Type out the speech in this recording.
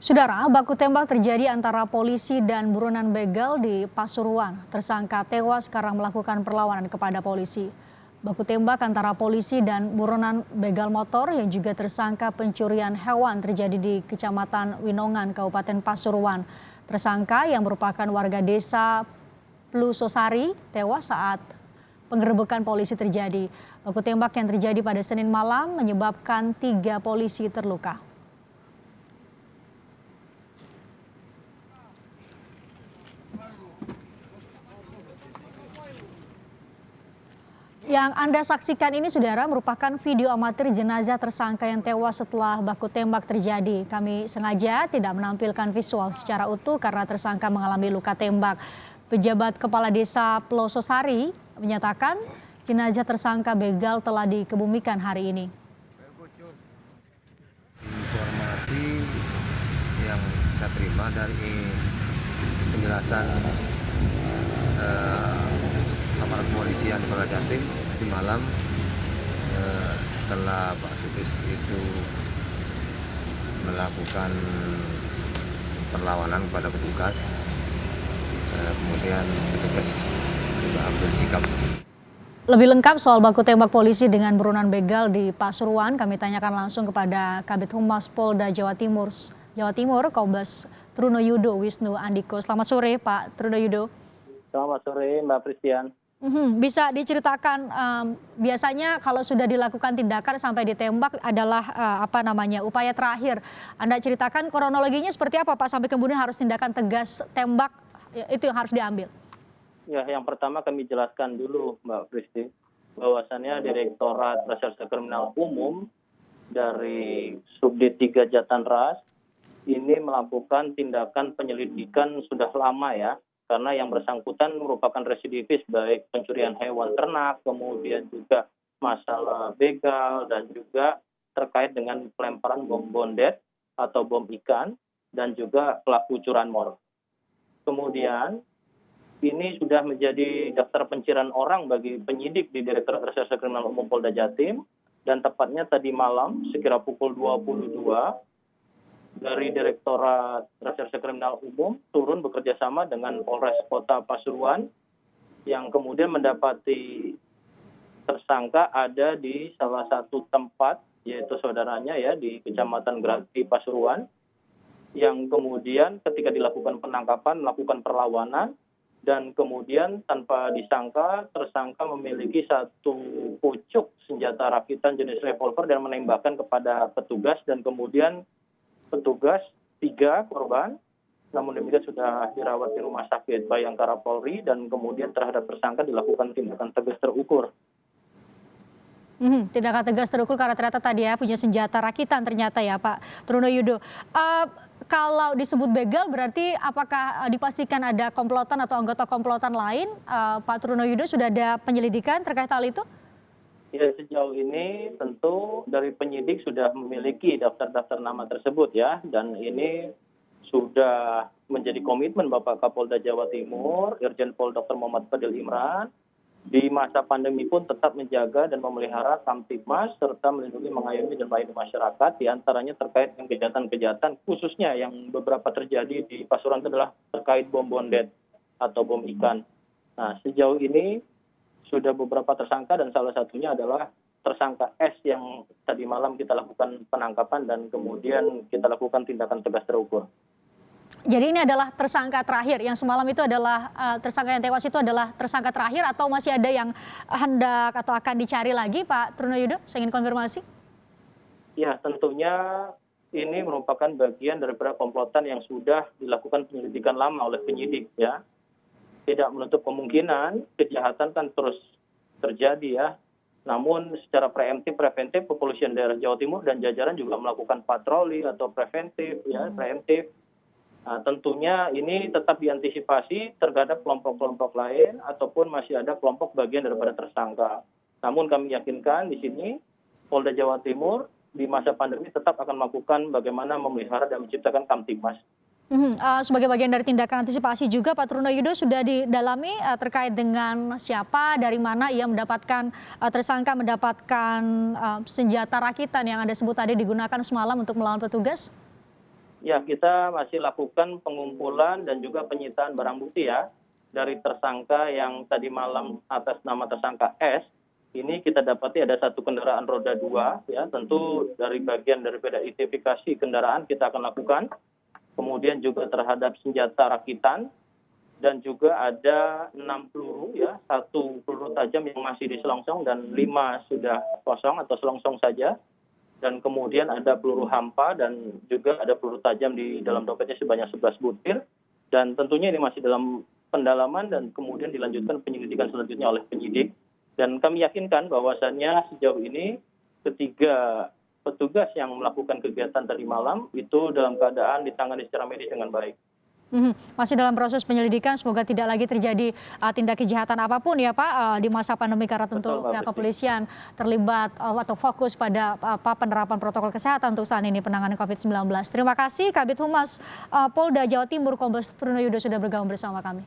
Saudara, baku tembak terjadi antara polisi dan buronan begal di Pasuruan. Tersangka tewas karena melakukan perlawanan kepada polisi. Baku tembak antara polisi dan buronan begal motor yang juga tersangka pencurian hewan terjadi di Kecamatan Winongan, Kabupaten Pasuruan. Tersangka yang merupakan warga desa Plusosari tewas saat penggerebekan polisi terjadi. Baku tembak yang terjadi pada Senin malam menyebabkan 3 polisi terluka. Yang Anda saksikan ini, saudara, merupakan video amatir jenazah tersangka yang tewas setelah baku tembak terjadi. Kami sengaja tidak menampilkan visual secara utuh karena tersangka mengalami luka tembak. Pejabat Kepala Desa Plososari menyatakan jenazah tersangka begal telah dikebumikan hari ini. Informasi yang saya terima dari penjelasan aparat kepolisian di Polda Jatim di malam setelah Pak Supis itu melakukan perlawanan kepada petugas, kemudian petugas juga ambil sikap. Lebih lengkap soal baku tembak polisi dengan buronan begal di Pasuruan kami tanyakan langsung kepada Kabid Humas Polda Jawa Timur, Kombes Trunoyudo Wisnu Andiko. Selamat sore, Pak Trunoyudo. Selamat sore, Mbak Pristian. Bisa diceritakan biasanya kalau sudah dilakukan tindakan sampai ditembak adalah upaya terakhir. Anda ceritakan kronologinya seperti apa, Pak, sampai kemudian harus tindakan tegas tembak itu yang harus diambil? Ya, yang pertama kami jelaskan dulu, Mbak Pristi, bahwasannya Direktorat Reserse Kriminal Umum dari Subdit 3 Jatanras ini melakukan tindakan penyelidikan sudah lama ya. Karena yang bersangkutan merupakan residivis baik pencurian hewan ternak, kemudian juga masalah begal, dan juga terkait dengan pelemparan bom bondet atau bom ikan, dan juga pelaku curanmor. Kemudian ini sudah menjadi daftar pencarian orang bagi penyidik di Direktorat Reserse Kriminal Umum Polda Jatim, dan tepatnya tadi malam sekira pukul 22, dari Direktorat Reserse Kriminal Umum turun bekerja sama dengan Polres Kota Pasuruan yang kemudian mendapati tersangka ada di salah satu tempat, yaitu saudaranya ya di Kecamatan Grati Pasuruan, yang kemudian ketika dilakukan penangkapan melakukan perlawanan dan kemudian tanpa disangka tersangka memiliki satu pucuk senjata rakitan jenis revolver dan menembakkan kepada petugas, dan kemudian petugas 3 korban, namun demikian sudah dirawat di Rumah Sakit Bayangkara Polri, dan kemudian terhadap tersangka dilakukan tindakan tegas terukur. Tindakan tegas terukur karena ternyata tadi ya punya senjata rakitan ternyata ya, Pak Trunoyudo. Kalau disebut begal berarti apakah dipastikan ada komplotan atau anggota komplotan lain? Pak Trunoyudo, sudah ada penyelidikan terkait hal itu? Ya, sejauh ini tentu dari penyidik sudah memiliki daftar-daftar nama tersebut ya, dan ini sudah menjadi komitmen Bapak Kapolda Jawa Timur, Irjen Pol Dr. Muhammad Fadil Imran, di masa pandemi pun tetap menjaga dan memelihara Kamtibmas serta melindungi, mengayomi dan melayani masyarakat, diantaranya terkait dengan kejahatan-kejahatan khususnya yang beberapa terjadi di Pasuruan itu adalah terkait bom bondet atau bom ikan. Nah, sejauh ini sudah beberapa tersangka dan salah satunya adalah tersangka S yang tadi malam kita lakukan penangkapan dan kemudian kita lakukan tindakan tegas terukur. Jadi ini adalah tersangka terakhir, yang semalam itu adalah tersangka yang tewas itu adalah tersangka terakhir atau masih ada yang hendak atau akan dicari lagi, Pak Trunoyudo? Saya ingin konfirmasi. Ya, tentunya ini merupakan bagian daripada komplotan yang sudah dilakukan penyelidikan lama oleh penyidik ya. Tidak menutup kemungkinan kejahatan kan terus terjadi ya. Namun secara preventif Kepolisian Daerah Jawa Timur dan jajaran juga melakukan patroli atau preventif. Nah, tentunya ini tetap diantisipasi terhadap kelompok-kelompok lain ataupun masih ada kelompok bagian daripada tersangka. Namun kami yakinkan di sini Polda Jawa Timur di masa pandemi tetap akan melakukan bagaimana memelihara dan menciptakan Kamtibmas. Sebagai bagian dari tindakan antisipasi juga Pak Trunoyudo sudah didalami terkait dengan siapa, dari mana ia mendapatkan tersangka mendapatkan senjata rakitan yang Anda sebut tadi digunakan semalam untuk melawan petugas? Ya, kita masih lakukan pengumpulan dan juga penyitaan barang bukti ya. Dari tersangka yang tadi malam atas nama tersangka S, ini kita dapati ada satu kendaraan roda 2 ya. Tentu dari bagian daripada identifikasi kendaraan kita akan lakukan. Kemudian juga terhadap senjata rakitan dan juga ada 6 peluru ya, 1 peluru tajam yang masih di selongsong dan 5 sudah kosong atau selongsong saja. Dan kemudian ada peluru hampa dan juga ada peluru tajam di dalam dompetnya sebanyak 11 butir. Dan tentunya ini masih dalam pendalaman dan kemudian dilanjutkan penyelidikan selanjutnya oleh penyidik. Dan kami yakinkan bahwasannya sejauh ini ketiga petugas yang melakukan kegiatan tadi malam itu dalam keadaan ditangani secara medis dengan baik. Masih dalam proses penyelidikan, semoga tidak lagi terjadi tindak kejahatan apapun ya Pak di masa pandemi, karena tentu Betul, Mbak pihak Pristi. kepolisian terlibat atau fokus pada penerapan protokol kesehatan untuk saat ini penanganan COVID-19. Terima kasih Kabid Humas Polda Jawa Timur Kombes Trunoyudo sudah bergabung bersama kami.